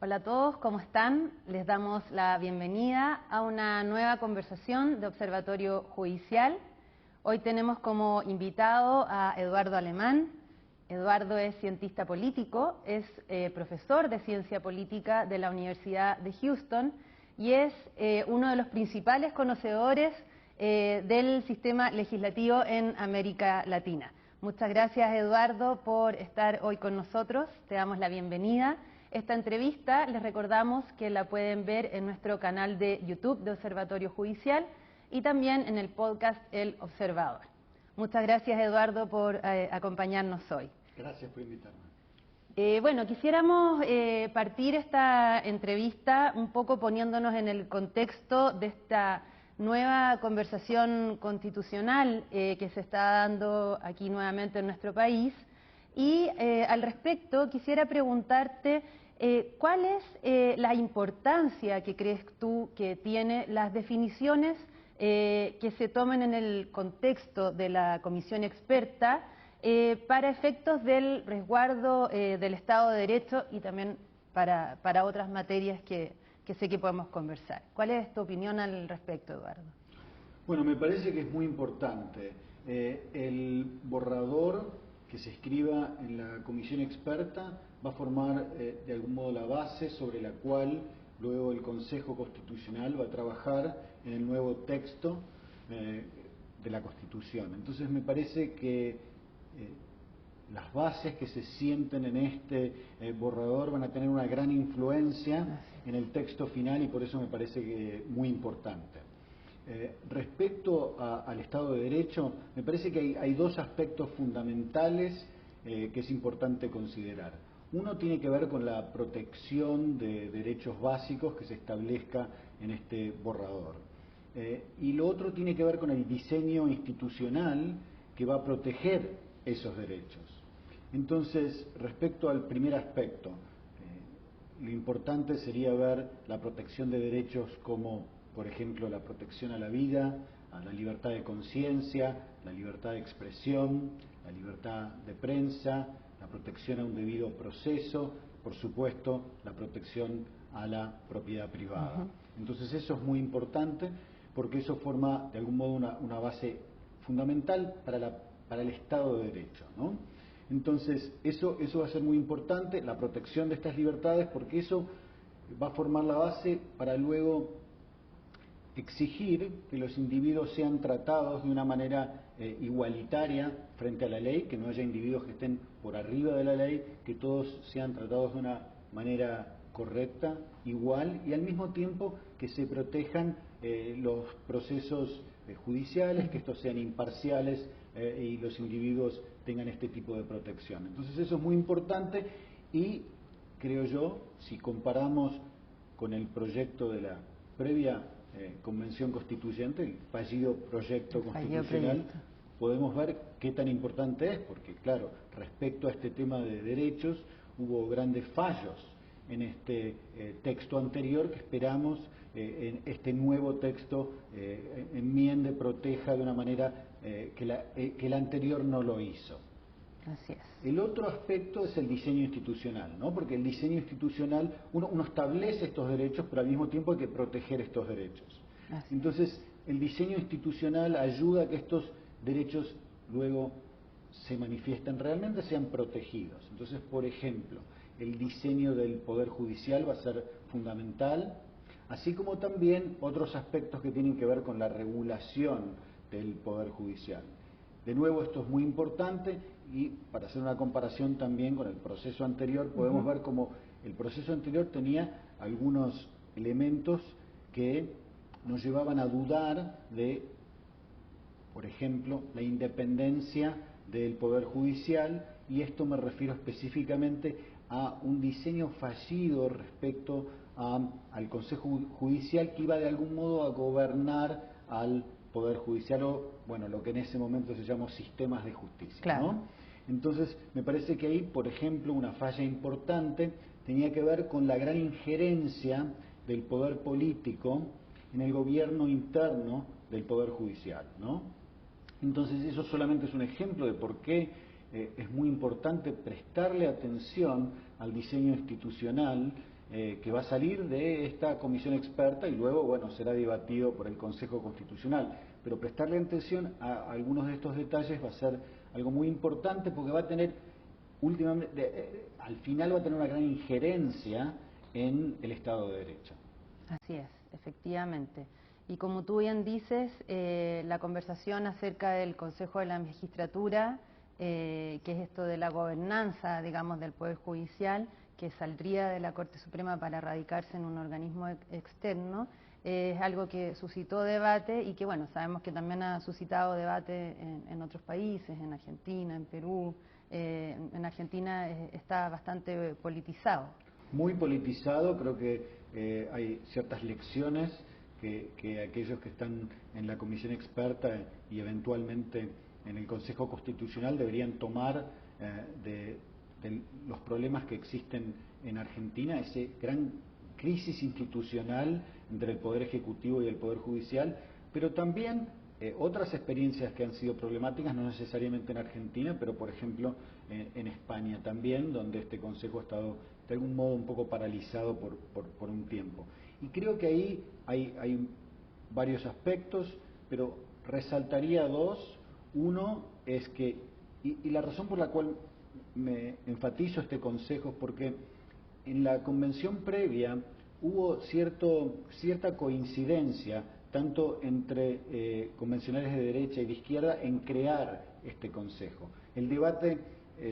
Hola a todos, ¿cómo están? Les damos la bienvenida a una nueva conversación de Observatorio Judicial. Hoy tenemos como invitado a Eduardo Alemán. Eduardo es cientista político, es profesor de ciencia política de la Universidad de Houston y es uno de los principales conocedores del sistema legislativo en América Latina. Muchas gracias, Eduardo, por estar hoy con nosotros. Te damos la bienvenida. Esta entrevista les recordamos que la pueden ver en nuestro canal de YouTube de Observatorio Judicial y también en el podcast El Observador. Muchas gracias, Eduardo, por acompañarnos hoy. Gracias por invitarme. Bueno, quisiéramos partir esta entrevista un poco poniéndonos en el contexto de esta nueva conversación constitucional que se está dando aquí nuevamente en nuestro país. Y al respecto quisiera preguntarte ¿cuál es la importancia que crees tú que tiene las definiciones que se tomen en el contexto de la comisión experta para efectos del resguardo del Estado de Derecho y también para otras materias que sé que podemos conversar? ¿Cuál es tu opinión al respecto, Eduardo? Bueno, me parece que es muy importante. El borrador que se escriba en la comisión experta va a formar de algún modo la base sobre la cual luego el Consejo Constitucional va a trabajar en el nuevo texto de la Constitución. Entonces me parece que las bases que se sienten en este borrador van a tener una gran influencia en el texto final y por eso me parece que muy importante. Respecto al Estado de Derecho, me parece que hay dos aspectos fundamentales que es importante considerar. Uno tiene que ver con la protección de derechos básicos que se establezca en este borrador. Y lo otro tiene que ver con el diseño institucional que va a proteger esos derechos. Entonces, respecto al primer aspecto, lo importante sería ver la protección de derechos como, por ejemplo, la protección a la vida, a la libertad de conciencia, la libertad de expresión, la libertad de prensa, la protección a un debido proceso, por supuesto, la protección a la propiedad privada. Entonces eso es muy importante porque eso forma de algún modo una base fundamental para el Estado de Derecho, ¿no? Entonces eso va a ser muy importante, la protección de estas libertades, porque eso va a formar la base para luego exigir que los individuos sean tratados de una manera igualitaria frente a la ley, que no haya individuos que estén por arriba de la ley, que todos sean tratados de una manera correcta, igual, y al mismo tiempo que se protejan los procesos judiciales, que estos sean imparciales y los individuos tengan este tipo de protección. Entonces eso es muy importante y creo yo, si comparamos con el proyecto de la previa convención constituyente, el fallido proyecto constitucional, podemos ver qué tan importante es, porque claro, respecto a este tema de derechos, hubo grandes fallos en este texto anterior que esperamos en este nuevo texto enmiende, proteja de una manera que el anterior no lo hizo. Así es. El otro aspecto es el diseño institucional, ¿no? Porque el diseño institucional, uno establece estos derechos, pero al mismo tiempo hay que proteger estos derechos. Entonces, el diseño institucional ayuda a que estos derechos luego se manifiesten realmente, sean protegidos. Entonces, por ejemplo, el diseño del Poder Judicial va a ser fundamental, así como también otros aspectos que tienen que ver con la regulación del Poder Judicial. De nuevo, esto es muy importante y para hacer una comparación también con el proceso anterior, podemos ver cómo el proceso anterior tenía algunos elementos que nos llevaban a dudar de, por ejemplo, la independencia del Poder Judicial, y esto me refiero específicamente a un diseño fallido respecto al Consejo Judicial que iba de algún modo a gobernar al Poder Judicial o, bueno, lo que en ese momento se llamó sistemas de justicia, claro, ¿no? Entonces, me parece que ahí, por ejemplo, una falla importante tenía que ver con la gran injerencia del poder político en el gobierno interno del Poder Judicial, ¿no? Entonces, eso solamente es un ejemplo de por qué es muy importante prestarle atención al diseño institucional que va a salir de esta comisión experta y luego, bueno, será debatido por el Consejo Constitucional. Pero prestarle atención a algunos de estos detalles va a ser algo muy importante porque va a tener, últimamente, al final va a tener una gran injerencia en el Estado de Derecho. Así es, efectivamente. Y como tú bien dices, la conversación acerca del Consejo de la Magistratura, que es esto de la gobernanza, digamos, del Poder Judicial, que saldría de la Corte Suprema para radicarse en un organismo externo, es algo que suscitó debate y que, bueno, sabemos que también ha suscitado debate en otros países, en Argentina, en Perú. En Argentina está bastante politizado. Muy politizado, creo que hay ciertas lecciones que aquellos que están en la comisión experta y eventualmente en el Consejo Constitucional deberían tomar de los problemas que existen en Argentina, esa gran crisis institucional entre el Poder Ejecutivo y el Poder Judicial, pero también otras experiencias que han sido problemáticas, no necesariamente en Argentina, pero por ejemplo en España también, donde este Consejo ha estado de algún modo un poco paralizado por un tiempo. Y creo que ahí hay varios aspectos, pero resaltaría dos. Uno es que, y la razón por la cual me enfatizo este consejo es porque en la convención previa hubo cierta coincidencia tanto entre convencionales de derecha y de izquierda en crear este consejo. El debate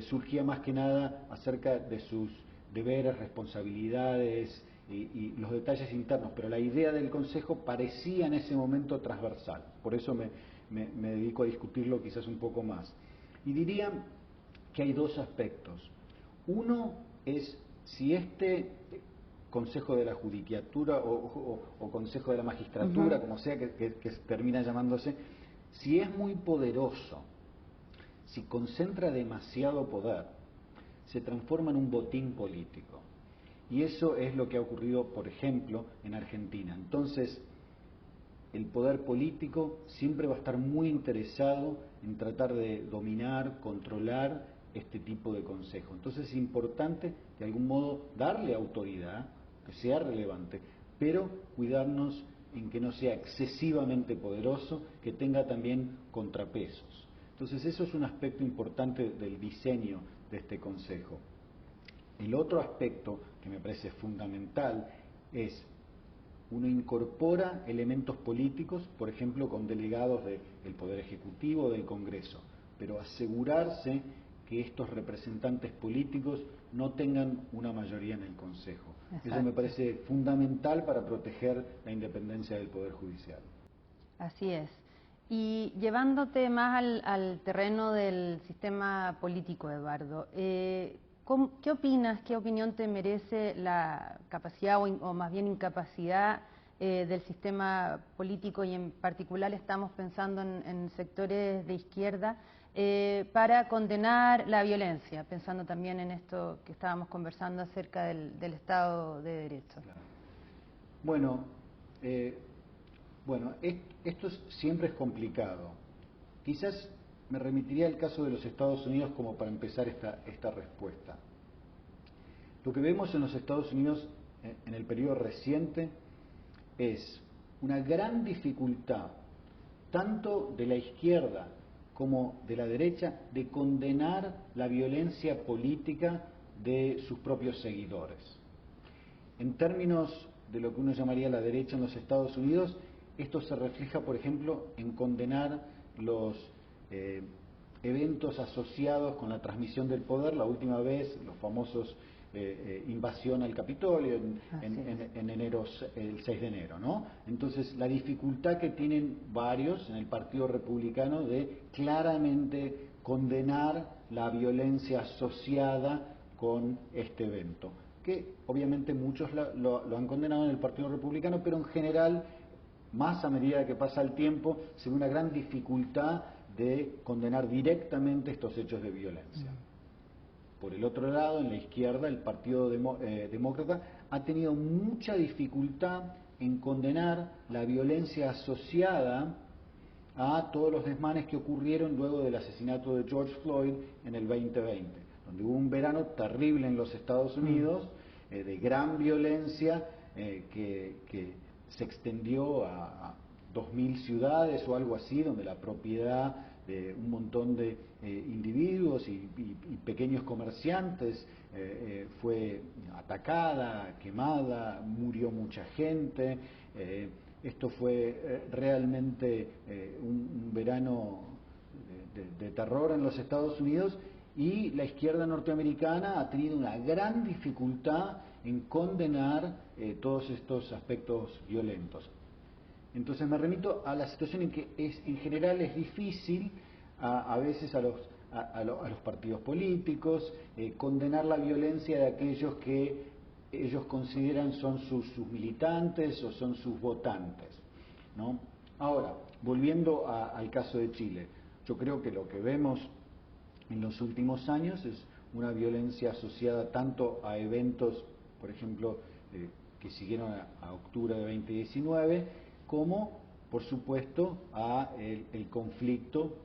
surgía más que nada acerca de sus deberes, responsabilidades y los detalles internos, pero la idea del consejo parecía en ese momento transversal. Por eso me dedico a discutirlo quizás un poco más. Y diría que hay dos aspectos. Uno es si este Consejo de la Judicatura o Consejo de la Magistratura, como sea que termina llamándose, si es muy poderoso, si concentra demasiado poder, se transforma en un botín político. Y eso es lo que ha ocurrido, por ejemplo, en Argentina. Entonces, el poder político siempre va a estar muy interesado en tratar de dominar, controlar este tipo de consejo. Entonces es importante, de algún modo, darle autoridad, que sea relevante, pero cuidarnos en que no sea excesivamente poderoso, que tenga también contrapesos. Entonces eso es un aspecto importante del diseño de este consejo. El otro aspecto que me parece fundamental es uno incorpora elementos políticos, por ejemplo, con delegados del Poder Ejecutivo o del Congreso, pero asegurarse que estos representantes políticos no tengan una mayoría en el Consejo. Exacto. Eso me parece fundamental para proteger la independencia del Poder Judicial. Así es. Y llevándote más al terreno del sistema político, Eduardo, ¿qué opinas, qué opinión te merece la capacidad o más bien incapacidad del sistema político, y en particular estamos pensando en sectores de izquierda, para condenar la violencia, pensando también en esto que estábamos conversando acerca del Estado de Derecho? Claro. Bueno, esto siempre es complicado. Quizás me remitiría al caso de los Estados Unidos como para empezar esta respuesta. Lo que vemos en los Estados Unidos en el periodo reciente es una gran dificultad, tanto de la izquierda como de la derecha, de condenar la violencia política de sus propios seguidores. En términos de lo que uno llamaría la derecha en los Estados Unidos, esto se refleja, por ejemplo, en condenar los eventos asociados con la transmisión del poder, la última vez los famosos invasión al Capitolio en enero, el 6 de enero, ¿no? Entonces, la dificultad que tienen varios en el Partido Republicano de claramente condenar la violencia asociada con este evento, que obviamente muchos lo han condenado en el Partido Republicano, pero en general, más a medida que pasa el tiempo, se ve una gran dificultad de condenar directamente estos hechos de violencia. Por el otro lado, en la izquierda, el Partido Demócrata ha tenido mucha dificultad en condenar la violencia asociada a todos los desmanes que ocurrieron luego del asesinato de George Floyd en el 2020, donde hubo un verano terrible en los Estados Unidos, de gran violencia que se extendió a 2000 ciudades o algo así, donde la propiedad de un montón de individuos y pequeños comerciantes fue atacada, quemada, murió mucha gente. Esto fue realmente un verano de terror en los Estados Unidos, y la izquierda norteamericana ha tenido una gran dificultad en condenar todos estos aspectos violentos. Entonces me remito a la situación en que en general es difícil a veces a los partidos políticos condenar la violencia de aquellos que ellos consideran son sus militantes o son sus votantes, ¿no? Ahora, volviendo al caso de Chile, yo creo que lo que vemos en los últimos años es una violencia asociada tanto a eventos, por ejemplo, que siguieron a octubre de 2019, como, por supuesto, a el conflicto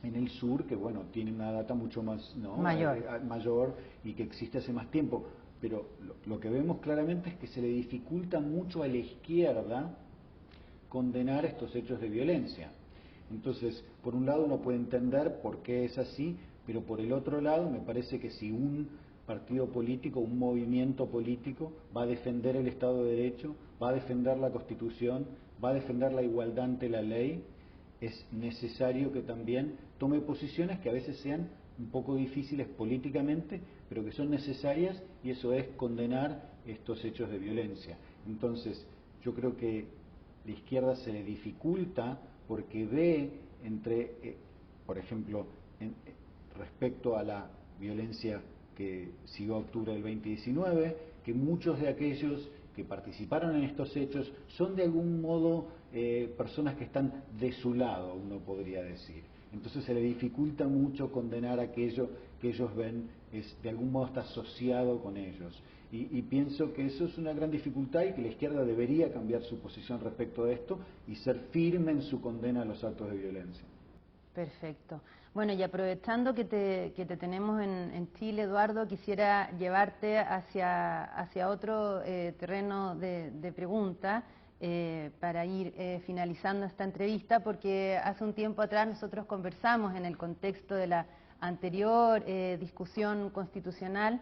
en el sur, que bueno, tiene una data mucho más mayor y que existe hace más tiempo. Pero lo que vemos claramente es que se le dificulta mucho a la izquierda condenar estos hechos de violencia. Entonces, por un lado uno puede entender por qué es así, pero por el otro lado me parece que si un partido político, un movimiento político va a defender el Estado de Derecho, va a defender la Constitución, va a defender la igualdad ante la ley, es necesario que también tome posiciones que a veces sean un poco difíciles políticamente, pero que son necesarias, y eso es condenar estos hechos de violencia. Entonces, yo creo que la izquierda se le dificulta porque ve por ejemplo, respecto a la violencia que siguió a octubre del 2019, que muchos de aquellos que participaron en estos hechos son de algún modo personas que están de su lado, uno podría decir. Entonces se le dificulta mucho condenar aquello que ellos ven, de algún modo está asociado con ellos. Y pienso que eso es una gran dificultad y que la izquierda debería cambiar su posición respecto a esto y ser firme en su condena a los actos de violencia. Perfecto. Bueno, y aprovechando que te tenemos en Chile, Eduardo, quisiera llevarte hacia otro terreno de pregunta para ir finalizando esta entrevista, porque hace un tiempo atrás nosotros conversamos en el contexto de la anterior discusión constitucional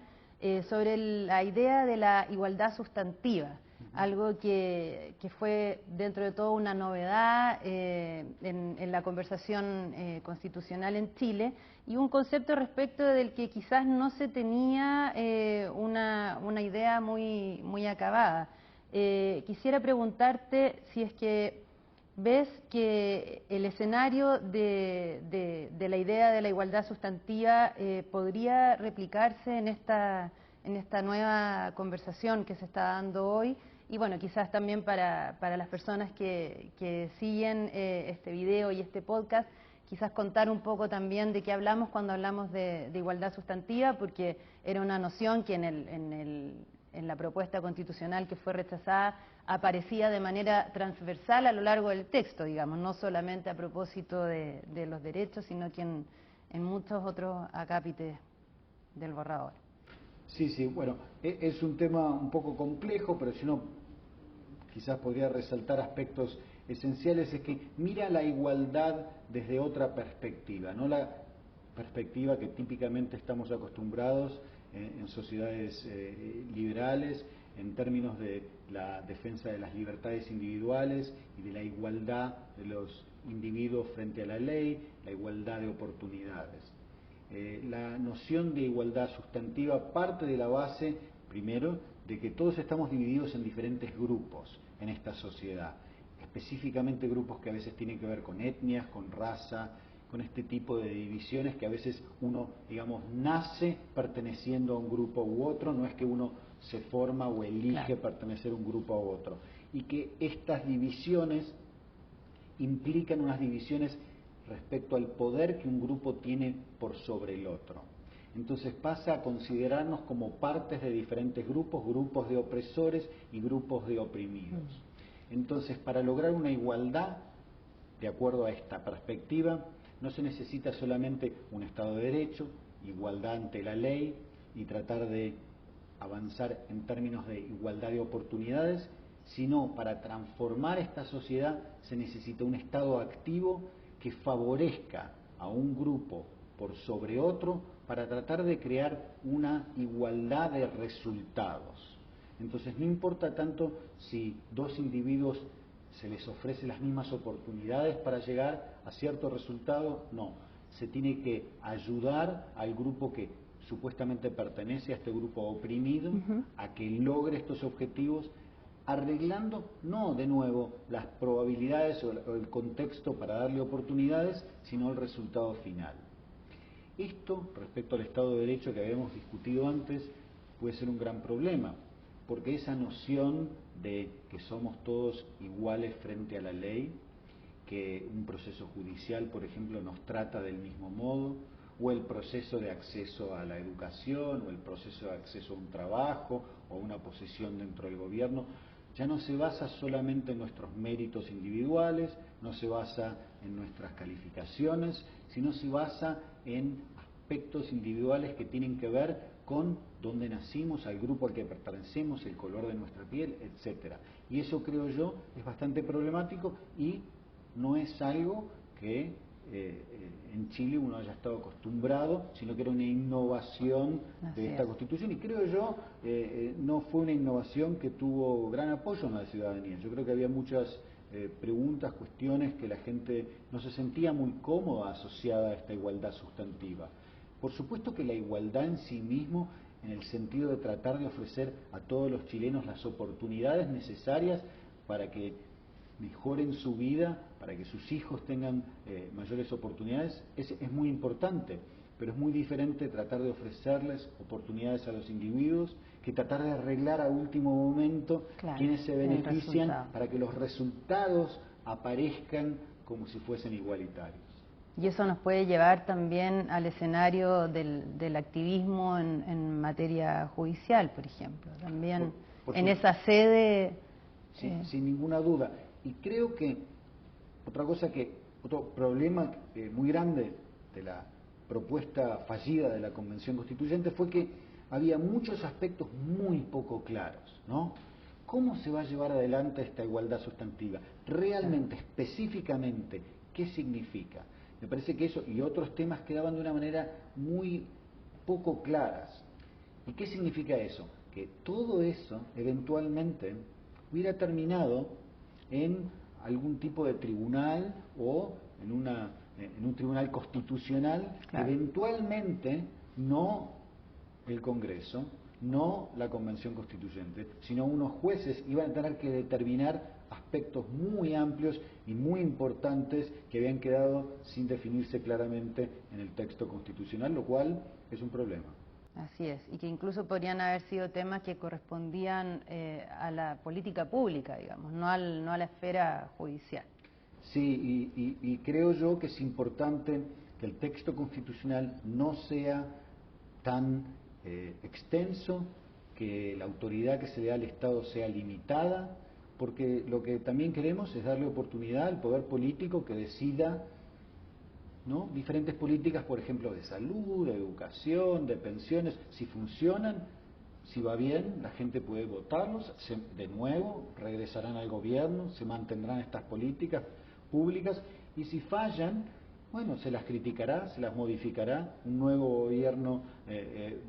sobre la idea de la igualdad sustantiva, algo que fue dentro de todo una novedad en la conversación constitucional en Chile, y un concepto respecto del que quizás no se tenía una idea muy acabada. Quisiera preguntarte si es que ves que el escenario de la idea de la igualdad sustantiva podría replicarse en esta nueva conversación que se está dando hoy, y bueno, quizás también para las personas que siguen este video y este podcast, quizás contar un poco también de qué hablamos cuando hablamos de igualdad sustantiva, porque era una noción que en la propuesta constitucional que fue rechazada aparecía de manera transversal a lo largo del texto, digamos, no solamente a propósito de los derechos, sino que en muchos otros acápites del borrador. Sí, bueno, es un tema un poco complejo, pero si uno quizás podría resaltar aspectos esenciales, es que mira la igualdad desde otra perspectiva, no la perspectiva que típicamente estamos acostumbrados en sociedades liberales, en términos de la defensa de las libertades individuales y de la igualdad de los individuos frente a la ley, la igualdad de oportunidades. La noción de igualdad sustantiva parte de la base, primero, de que todos estamos divididos en diferentes grupos en esta sociedad, específicamente grupos que a veces tienen que ver con etnias, con raza, con este tipo de divisiones que a veces uno, digamos, nace perteneciendo a un grupo u otro, no es que uno se forma o elige pertenecer a un grupo u otro, y que estas divisiones implican unas divisiones respecto al poder que un grupo tiene por sobre el otro. Entonces pasa a considerarnos como partes de diferentes grupos, grupos de opresores y grupos de oprimidos. Entonces, para lograr una igualdad, de acuerdo a esta perspectiva, no se necesita solamente un Estado de Derecho, igualdad ante la ley y tratar de avanzar en términos de igualdad de oportunidades, sino para transformar esta sociedad se necesita un Estado activo que favorezca a un grupo por sobre otro para tratar de crear una igualdad de resultados. Entonces no importa tanto si dos individuos se les ofrece las mismas oportunidades para llegar a cierto resultado, no. Se tiene que ayudar al grupo que supuestamente pertenece a este grupo oprimido a que logre estos objetivos, arreglando no de nuevo las probabilidades o el contexto para darle oportunidades, sino el resultado final. Esto, respecto al Estado de Derecho que habíamos discutido antes, puede ser un gran problema, porque esa noción de que somos todos iguales frente a la ley, que un proceso judicial, por ejemplo, nos trata del mismo modo, o el proceso de acceso a la educación, o el proceso de acceso a un trabajo, o una posición dentro del gobierno, ya no se basa solamente en nuestros méritos individuales, no se basa en nuestras calificaciones, sino se basa en aspectos individuales que tienen que ver con dónde nacimos, al grupo al que pertenecemos, el color de nuestra piel, etcétera. Y eso, creo yo, es bastante problemático y no es algo que en Chile uno haya estado acostumbrado, sino que era una innovación de esta Constitución, y creo yo no fue una innovación que tuvo gran apoyo en la ciudadanía. Yo creo que había muchas preguntas, cuestiones que la gente no se sentía muy cómoda asociada a esta igualdad sustantiva. Por supuesto que la igualdad en sí mismo, en el sentido de tratar de ofrecer a todos los chilenos las oportunidades necesarias para que mejoren su vida, para que sus hijos tengan mayores oportunidades, es muy importante, pero es muy diferente tratar de ofrecerles oportunidades a los individuos que tratar de arreglar a último momento quienes se benefician para que los resultados aparezcan como si fuesen igualitarios. Y eso nos puede llevar también al escenario del activismo en materia judicial, por ejemplo, también en esa sede. Sí, sin ninguna duda. Y creo que otro problema muy grande de la propuesta fallida de la Convención Constituyente fue que había muchos aspectos muy poco claros, ¿no? ¿Cómo se va a llevar adelante esta igualdad sustantiva? Realmente, específicamente, ¿qué significa? Me parece que eso y otros temas quedaban de una manera muy poco claras. ¿Y qué significa eso? Que todo eso eventualmente hubiera terminado en algún tipo de tribunal o en un tribunal constitucional, eventualmente no el Congreso, no la Convención Constituyente, sino unos jueces iban a tener que determinar aspectos muy amplios y muy importantes que habían quedado sin definirse claramente en el texto constitucional, lo cual es un problema. Así es, y que incluso podrían haber sido temas que correspondían a la política pública, digamos, no a la esfera judicial. Sí, y creo yo que es importante que el texto constitucional no sea tan extenso, que la autoridad que se le da al Estado sea limitada, porque lo que también queremos es darle oportunidad al poder político que decida, ¿no?, diferentes políticas, por ejemplo, de salud, de educación, de pensiones, si funcionan, si va bien, la gente puede votarlos, de nuevo regresarán al gobierno, se mantendrán estas políticas públicas, y si fallan, bueno, se las criticará, se las modificará, un nuevo gobierno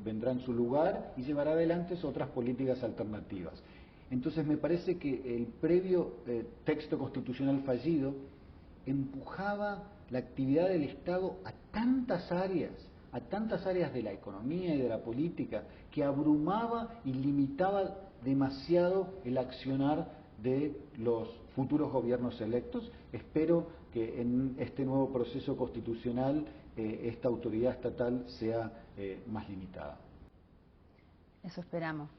vendrá en su lugar y llevará adelante otras políticas alternativas. Entonces me parece que el previo texto constitucional fallido empujaba la actividad del Estado a tantas áreas de la economía y de la política, que abrumaba y limitaba demasiado el accionar de los futuros gobiernos electos. Espero que en este nuevo proceso constitucional esta autoridad estatal sea más limitada. Eso esperamos.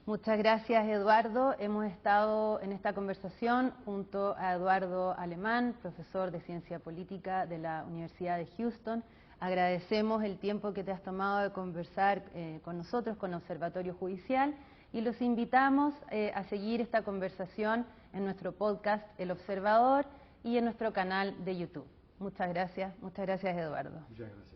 Muchas gracias, Eduardo. Hemos estado en esta conversación junto a Eduardo Alemán, profesor de Ciencia Política de la Universidad de Houston. Agradecemos el tiempo que te has tomado de conversar con nosotros, con Observatorio Judicial, y los invitamos a seguir esta conversación en nuestro podcast El Observador y en nuestro canal de YouTube. Muchas gracias, Eduardo. Muchas gracias.